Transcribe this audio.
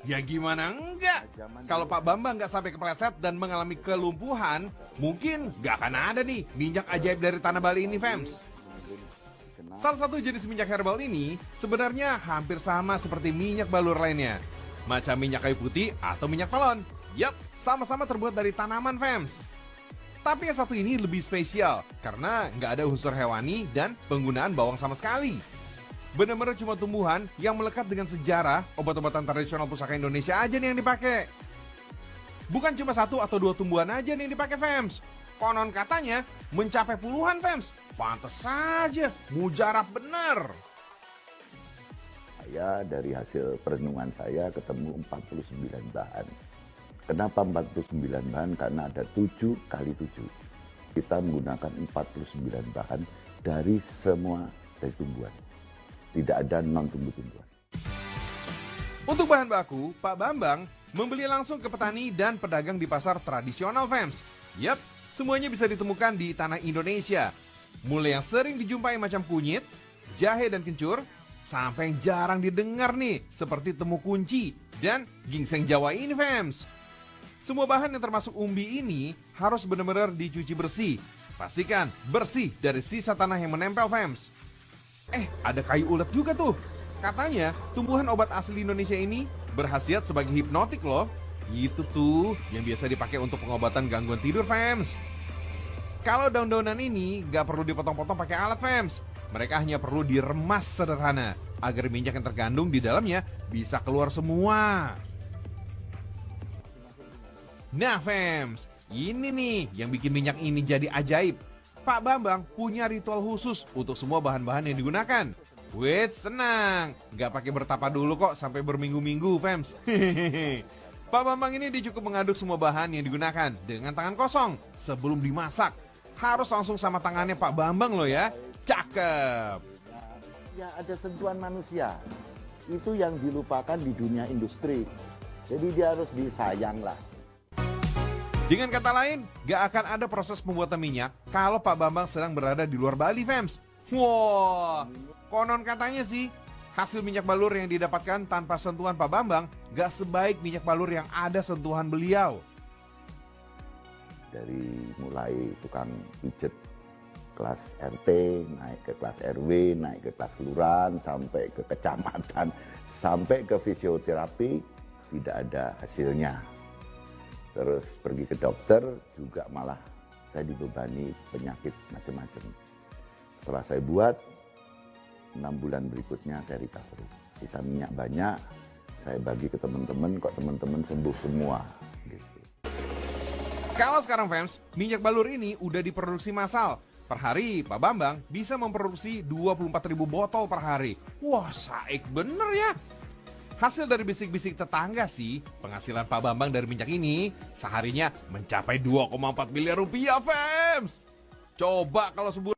Ya gimana enggak? Kalau Pak Bambang nggak sampai kepleset dan mengalami kelumpuhan, mungkin nggak akan ada nih minyak ajaib dari tanah Bali ini, fams. Salah satu jenis minyak herbal ini sebenarnya hampir sama seperti minyak balur lainnya. Macam minyak kayu putih atau minyak melon. Yap, sama-sama terbuat dari tanaman, fams. Tapi yang satu ini lebih spesial karena nggak ada unsur hewani dan penggunaan bawang sama sekali. Benar-benar cuma tumbuhan yang melekat dengan sejarah obat-obatan tradisional pusaka Indonesia aja nih yang dipakai. Bukan cuma satu atau dua tumbuhan aja nih yang dipakai, fams. Konon katanya mencapai puluhan, fams. Pantes saja, mujarab bener. Saya dari hasil perenungan saya ketemu 49 bahan. Kenapa 49 bahan? Karena ada 7 kali 7. Kita menggunakan 49 bahan dari semua dari tumbuhan. Tidak ada non-tumbuh-tumbuhan. Untuk bahan baku, Pak Bambang membeli langsung ke petani dan pedagang di pasar tradisional, fams. Yap, semuanya bisa ditemukan di tanah Indonesia. Mulai yang sering dijumpai macam kunyit, jahe dan kencur, sampai yang jarang didengar nih, seperti temu kunci dan gingseng Jawa ini, fams. Semua bahan yang termasuk umbi ini harus benar-benar dicuci bersih. Pastikan bersih dari sisa tanah yang menempel, fams. Ada kayu ulet juga tuh. Katanya tumbuhan obat asli Indonesia ini berkhasiat sebagai hipnotik loh. Itu tuh yang biasa dipakai untuk pengobatan gangguan tidur, fams. Kalau daun-daunan ini gak perlu dipotong-potong pakai alat, fams. Mereka hanya perlu diremas sederhana agar minyak yang terkandung di dalamnya bisa keluar semua. Nah, fams, ini nih yang bikin minyak ini jadi ajaib. Pak Bambang punya ritual khusus untuk semua bahan-bahan yang digunakan. Wait, tenang, nggak pakai bertapa dulu kok sampai berminggu-minggu, fams. Pak Bambang ini cukup mengaduk semua bahan yang digunakan dengan tangan kosong sebelum dimasak. Harus langsung sama tangannya Pak Bambang loh ya. Cakep. Ya ada sentuhan manusia. Itu yang dilupakan di dunia industri. Jadi dia harus disayang lah. Dengan kata lain, gak akan ada proses pembuatan minyak kalau Pak Bambang sedang berada di luar Bali, fams. Wow, konon katanya sih, hasil minyak balur yang didapatkan tanpa sentuhan Pak Bambang gak sebaik minyak balur yang ada sentuhan beliau. Dari mulai tukang pijet kelas RT, naik ke kelas RW, naik ke kelas kelurahan, sampai ke kecamatan, sampai ke fisioterapi, tidak ada hasilnya. Terus pergi ke dokter juga malah saya dibebani penyakit macam-macam. Setelah saya buat, 6 bulan berikutnya saya recovery. Sisa minyak banyak, saya bagi ke teman-teman, kok teman-teman sembuh semua. Gitu. Kalau sekarang, fams, minyak balur ini udah diproduksi massal. Per hari, Pak Bambang bisa memproduksi 24.000 botol per hari. Wah, saik bener ya. Hasil dari bisik-bisik tetangga sih, penghasilan Pak Bambang dari minyak ini seharinya mencapai 2,4 miliar rupiah, fams. Coba kalau sebulan